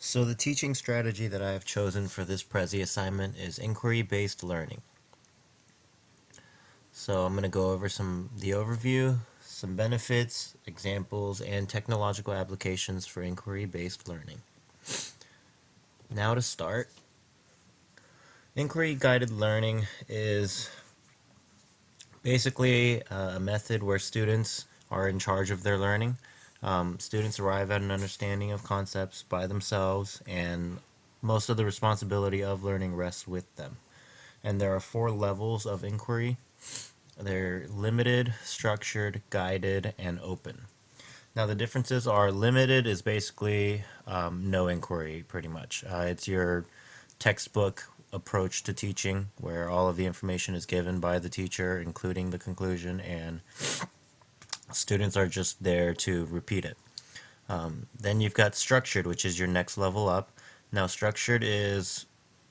So the teaching strategy that I have chosen for this Prezi assignment is inquiry-based learning. So I'm going to go over the overview, some benefits, examples, and technological applications for inquiry-based learning. Now to start, inquiry-guided learning is basically a method where students are in charge of their learning. Students arrive at an understanding of concepts by themselves, and most of the responsibility of learning rests with them. And there are 4 levels of inquiry. They're limited, structured, guided, and open. Now, the differences are limited is basically no inquiry, pretty much. It's your textbook approach to teaching, where all of the information is given by the teacher, including the conclusion, and students are just there to repeat it. Then you've got structured, which is your next level up. Now, structured is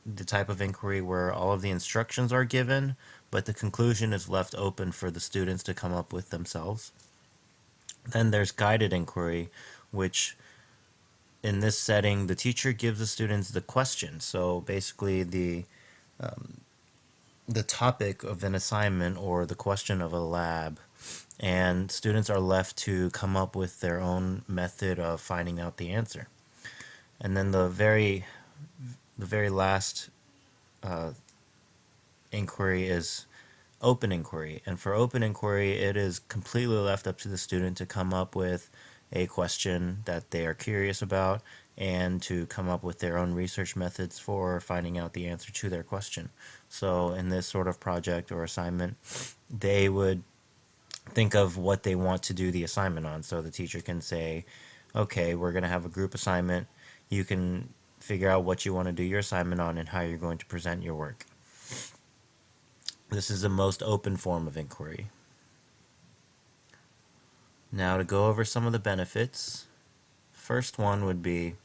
the type of inquiry where all of the instructions are given, but the conclusion is left open for the students to come up with themselves. Then there's guided inquiry, which in this setting, the teacher gives the students the question. So basically, the topic of an assignment or the question of a lab, and students are left to come up with their own method of finding out the answer. And then the very last inquiry is open inquiry. And for open inquiry, it is completely left up to the student to come up with a question that they are curious about and to come up with their own research methods for finding out the answer to their question. So in this sort of project or assignment, they would think of what they want to do the assignment on. So the teacher can say, okay, we're going to have a group assignment. You can figure out what you want to do your assignment on and how you're going to present your work. This is the most open form of inquiry. Now to go over some of the benefits. First one would be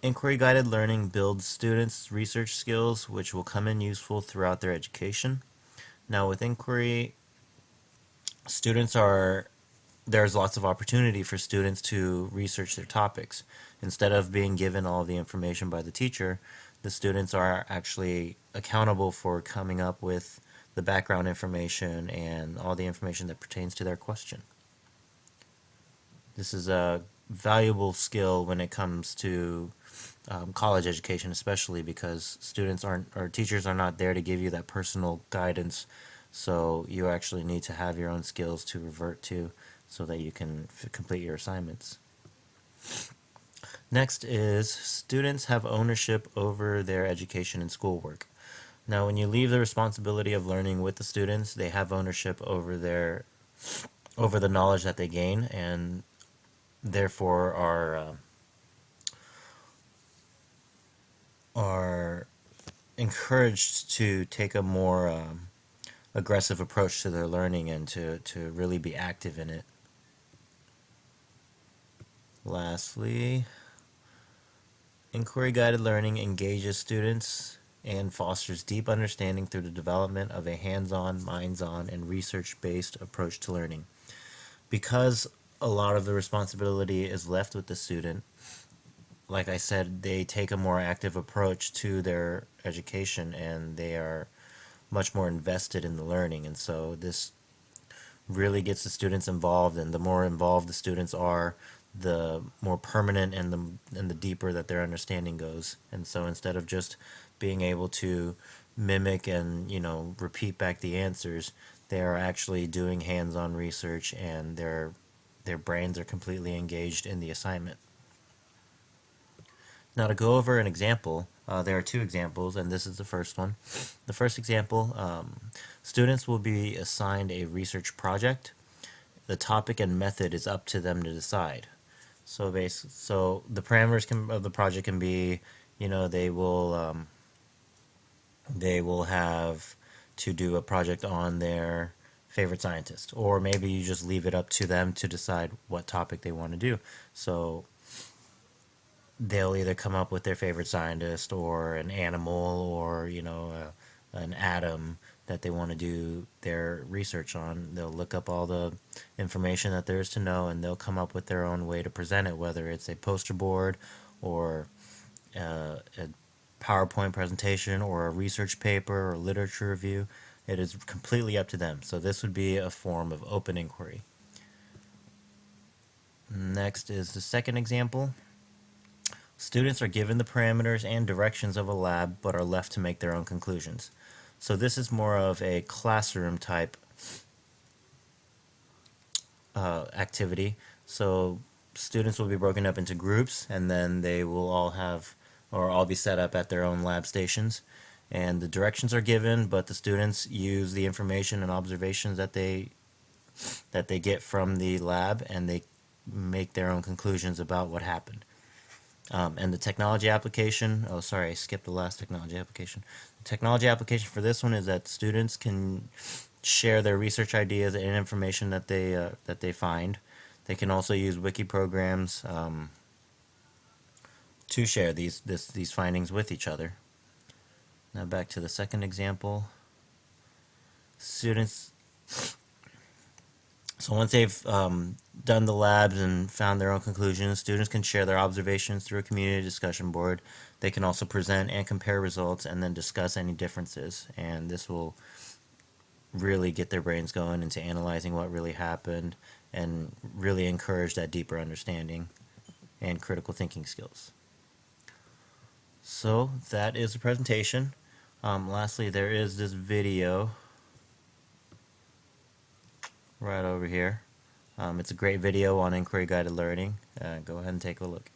inquiry-guided learning builds students' research skills, which will come in useful throughout their education. Now with inquiry, there's lots of opportunity for students to research their topics. Instead of being given all of the information by the teacher, the students are actually accountable for coming up with the background information and all the information that pertains to their question. This is a valuable skill when it comes to college education, especially because teachers are not there to give you that personal guidance. So you actually need to have your own skills to revert to so that you can complete your assignments. Next is students have ownership over their education and schoolwork. Now, when you leave the responsibility of learning with the students, they have ownership over the knowledge that they gain, and therefore are encouraged to take a more aggressive approach to their learning and to really be active in it. Lastly, inquiry-guided learning engages students and fosters deep understanding through the development of a hands-on, minds-on, and research-based approach to learning. Because a lot of the responsibility is left with the student, like I said, they take a more active approach to their education and they are much more invested in the learning. And so this really gets the students involved, and the more involved the students are, the more permanent and the deeper that their understanding goes. And so instead of just being able to mimic and repeat back the answers, they are actually doing hands-on research, and their brains are completely engaged in the assignment. Now to go over an example, there are 2 examples, and this is the first one. The first example, students will be assigned a research project. The topic and method is up to them to decide. So the parameters of the project can be, they will have to do a project on their favorite scientist, or maybe you just leave it up to them to decide what topic they want to do. So they'll either come up with their favorite scientist or an animal or an atom that they want to do their research on. They'll look up all the information that there is to know, and they'll come up with their own way to present it, whether it's a poster board or a PowerPoint presentation or a research paper or literature review. It is completely up to them. So this would be a form of open inquiry. Next is the second example. Students are given the parameters and directions of a lab but are left to make their own conclusions. So this is more of a classroom type activity. So students will be broken up into groups, and then they will all have or all be set up at their own lab stations. And the directions are given, but the students use the information and observations that they get from the lab, and they make their own conclusions about what happened. And the technology application, oh sorry, I skipped the last technology application. The technology application for this one is that students can share their research ideas and information that they find. They can also use wiki programs to share these findings with each other. Now back to the second example. Students, so once they've done the labs and found their own conclusions, students can share their observations through a community discussion board. They can also present and compare results and then discuss any differences. And this will really get their brains going into analyzing what really happened and really encourage that deeper understanding and critical thinking skills. So that is the presentation. Lastly, there is this video right over here. It's a great video on inquiry guided learning. Go ahead and take a look.